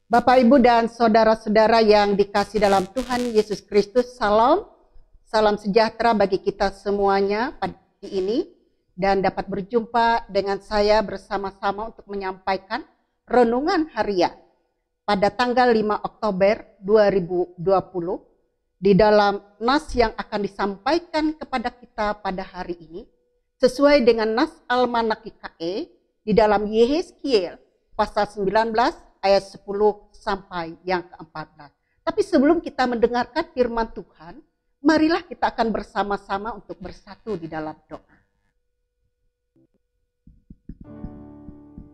Bapak, Ibu, dan saudara-saudara yang dikasih dalam Tuhan Yesus Kristus, salam. Salam sejahtera bagi kita semuanya pagi ini. Dan dapat berjumpa dengan saya bersama-sama untuk menyampaikan renungan harian pada tanggal 5 Oktober 2020 di dalam nas yang akan disampaikan kepada kita pada hari ini sesuai dengan nas Almanak IKE di dalam Yehezkiel pasal 19 ayat 10 sampai yang ke-14. Tapi sebelum kita mendengarkan firman Tuhan, marilah kita akan bersama-sama untuk bersatu di dalam doa.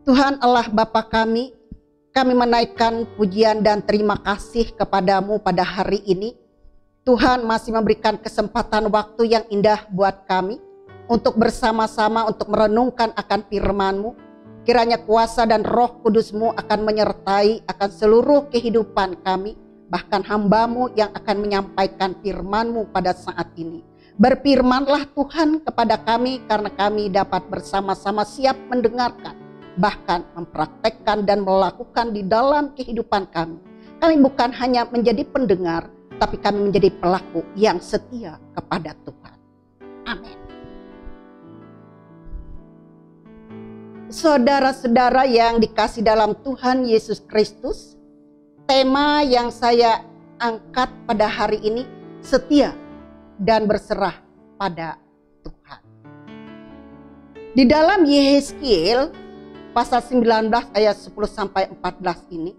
Tuhan Allah Bapa kami menaikkan pujian dan terima kasih kepadamu pada hari ini. Tuhan masih memberikan kesempatan waktu yang indah buat kami untuk bersama-sama untuk merenungkan akan firman-Mu. Kiranya kuasa dan Roh Kudus-Mu akan menyertai akan seluruh kehidupan kami, bahkan hamba-Mu yang akan menyampaikan firman-Mu pada saat ini. Berfirmanlah Tuhan kepada kami, karena kami dapat bersama-sama siap mendengarkan, bahkan mempraktekkan dan melakukan di dalam kehidupan kami. Kami bukan hanya menjadi pendengar, tapi kami menjadi pelaku yang setia kepada Tuhan. Amin. Saudara-saudara yang dikasih dalam Tuhan Yesus Kristus, tema yang saya angkat pada hari ini, setia dan berserah pada Tuhan. Di dalam Yehezkiel pasal 19 ayat 10 sampai 14 ini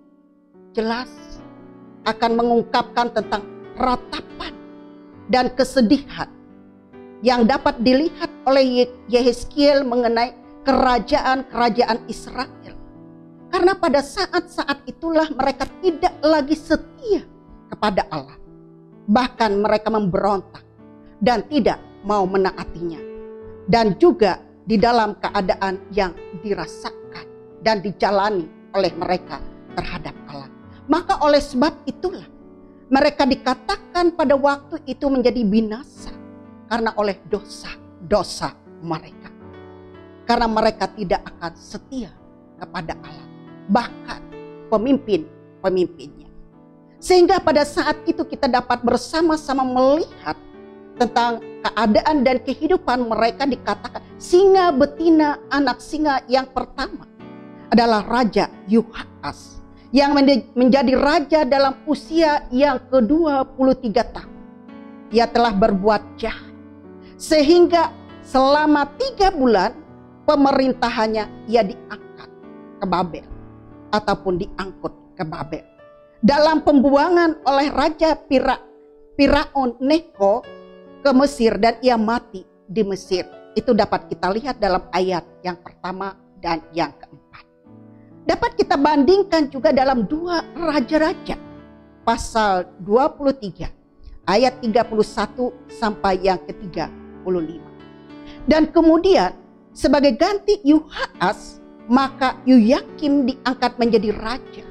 jelas akan mengungkapkan tentang ratapan dan kesedihan yang dapat dilihat oleh Yehezkiel mengenai kerajaan-kerajaan Israel. Karena pada saat-saat itulah mereka tidak lagi setia kepada Allah. Bahkan mereka memberontak dan tidak mau menaatinya. Dan juga di dalam keadaan yang dirasakan dan dijalani oleh mereka terhadap Allah. Maka oleh sebab itulah mereka dikatakan pada waktu itu menjadi binasa karena oleh dosa-dosa mereka. Karena mereka tidak akan setia kepada Allah, bahkan pemimpin-pemimpinnya. Sehingga pada saat itu kita dapat bersama-sama melihat tentang keadaan dan kehidupan mereka. Dikatakan singa betina anak singa yang pertama adalah Raja Yoahas yang menjadi raja dalam usia yang ke-23 tahun. Ia telah berbuat jahat sehingga selama 3 bulan pemerintahannya ia diangkat ke Babel ataupun diangkut ke Babel. Dalam pembuangan oleh Raja Firaun Neko ke Mesir dan ia mati di Mesir. Itu dapat kita lihat dalam ayat yang pertama dan yang keempat. Dapat kita bandingkan juga dalam 2 Raja-Raja pasal 23 ayat 31 sampai yang ke-35. Dan kemudian sebagai ganti Yoahas, maka Yoyakim diangkat menjadi raja.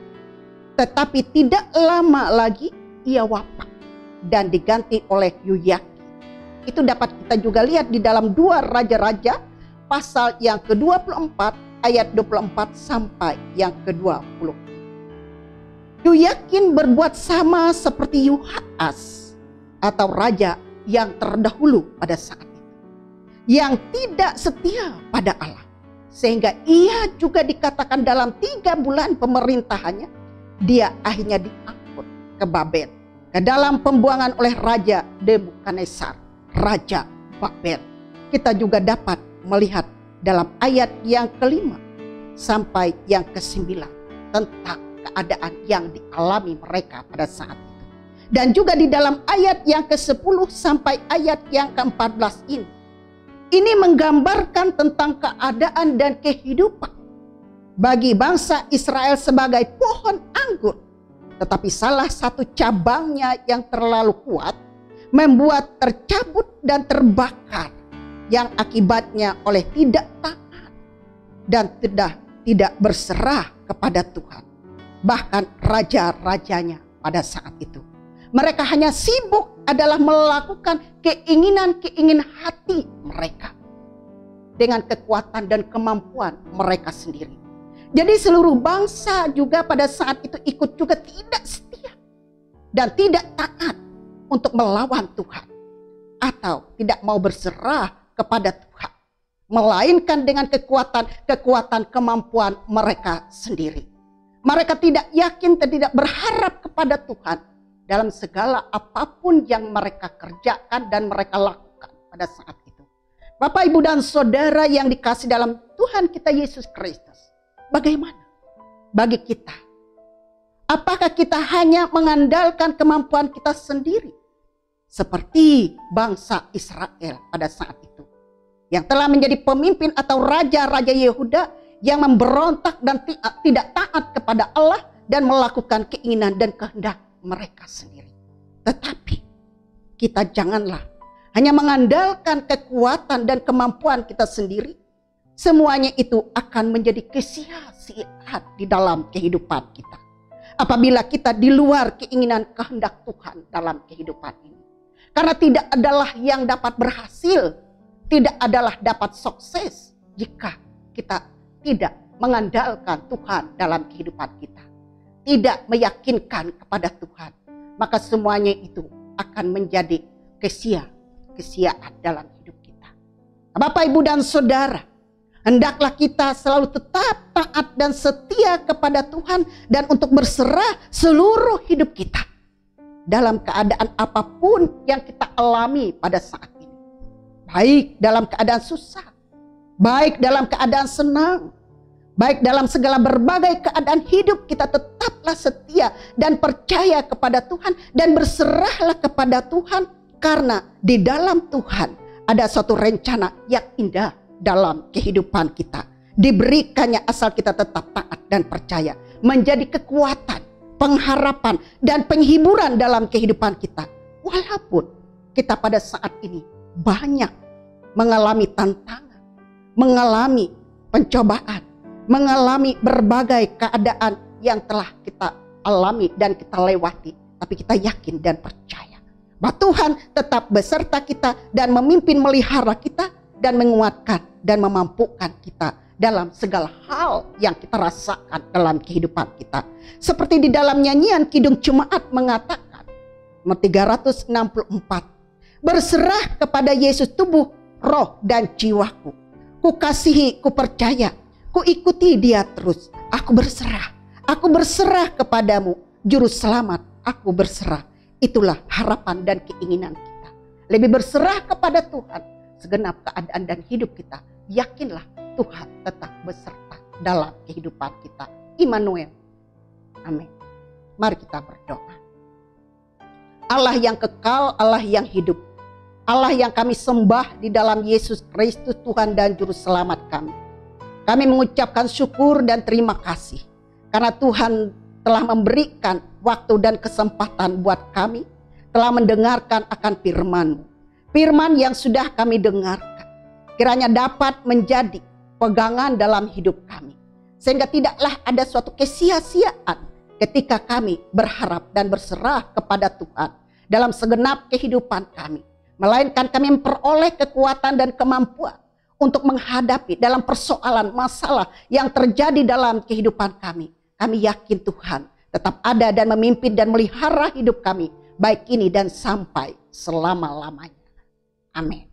Tetapi tidak lama lagi ia wafat dan diganti oleh Yoyakim. Itu dapat kita juga lihat di dalam 2 Raja-Raja pasal yang ke-24 ayat 24 sampai yang ke-20. Yoyakim berbuat sama seperti Yoahas atau raja yang terdahulu pada saat itu, yang tidak setia pada Allah. Sehingga ia juga dikatakan dalam 3 bulan pemerintahannya, dia akhirnya diangkut ke Babel, ke dalam pembuangan oleh Raja Nebukadnezar, Raja Babel. Kita juga dapat melihat dalam ayat yang ke-5 sampai yang ke-9 tentang keadaan yang dialami mereka pada saat itu. Dan juga di dalam ayat yang ke-10 sampai ayat yang ke-14 ini, ini menggambarkan tentang keadaan dan kehidupan bagi bangsa Israel sebagai pohon anggur. Tetapi salah satu cabangnya yang terlalu kuat membuat tercabut dan terbakar, yang akibatnya oleh tidak taat dan tidak berserah kepada Tuhan. Bahkan raja-rajanya pada saat itu, mereka hanya sibuk adalah melakukan keinginan hati mereka dengan kekuatan dan kemampuan mereka sendiri. Jadi seluruh bangsa juga pada saat itu ikut juga tidak setia dan tidak taat untuk melawan Tuhan atau tidak mau berserah kepada Tuhan, melainkan dengan kekuatan kemampuan mereka sendiri. Mereka tidak yakin dan tidak berharap kepada Tuhan dalam segala apapun yang mereka kerjakan dan mereka lakukan pada saat itu. Bapak, Ibu, dan Saudara yang dikasih dalam Tuhan kita Yesus Kristus, bagaimana bagi kita? Apakah kita hanya mengandalkan kemampuan kita sendiri seperti bangsa Israel pada saat itu, yang telah menjadi pemimpin atau raja-raja Yehuda yang memberontak dan tidak taat kepada Allah dan melakukan keinginan dan kehendak mereka sendiri? Tetapi kita janganlah hanya mengandalkan kekuatan dan kemampuan kita sendiri. Semuanya itu akan menjadi kesia-siaan di dalam kehidupan kita apabila kita di luar keinginan kehendak Tuhan dalam kehidupan ini. Karena tidak adalah yang dapat berhasil, tidak adalah dapat sukses jika kita tidak mengandalkan Tuhan dalam kehidupan kita, tidak meyakinkan kepada Tuhan. Maka semuanya itu akan menjadi kesia-siaan dalam hidup kita. Bapak, Ibu, dan Saudara, hendaklah kita selalu tetap taat dan setia kepada Tuhan dan untuk berserah seluruh hidup kita dalam keadaan apapun yang kita alami pada saat ini. Baik dalam keadaan susah, baik dalam keadaan senang, baik dalam segala berbagai keadaan hidup, kita tetaplah setia dan percaya kepada Tuhan dan berserahlah kepada Tuhan, karena di dalam Tuhan ada suatu rencana yang indah dalam kehidupan kita. Diberikannya asal kita tetap taat dan percaya, menjadi kekuatan, pengharapan, dan penghiburan dalam kehidupan kita. Walaupun kita pada saat ini banyak mengalami tantangan, mengalami pencobaan, mengalami berbagai keadaan yang telah kita alami dan kita lewati. Tapi kita yakin dan percaya bahwa Tuhan tetap beserta kita dan memimpin melihara kita dan menguatkan dan memampukan kita dalam segala hal yang kita rasakan dalam kehidupan kita. Seperti di dalam nyanyian Kidung Jemaat mengatakan, nomor 364, berserah kepada Yesus tubuh, roh, dan jiwaku. Ku kasihi, ku percaya, ku ikuti dia terus. Aku berserah kepadamu, Juru Selamat, aku berserah. Itulah harapan dan keinginan kita. Lebih berserah kepada Tuhan segenap keadaan dan hidup kita. Yakinlah Tuhan tetap beserta dalam kehidupan kita. Immanuel. Amin. Mari kita berdoa. Allah yang kekal, Allah yang hidup, Allah yang kami sembah di dalam Yesus Kristus Tuhan dan Juru Selamat kami. Kami mengucapkan syukur dan terima kasih karena Tuhan telah memberikan waktu dan kesempatan buat kami, telah mendengarkan akan firman-Mu. Firman yang sudah kami dengarkan kiranya dapat menjadi pegangan dalam hidup kami, sehingga tidaklah ada suatu kesia-siaan ketika kami berharap dan berserah kepada Tuhan dalam segenap kehidupan kami, melainkan kami memperoleh kekuatan dan kemampuan untuk menghadapi dalam persoalan masalah yang terjadi dalam kehidupan kami. Kami yakin Tuhan tetap ada dan memimpin dan melihara hidup kami, baik ini dan sampai selama-lamanya. Amin.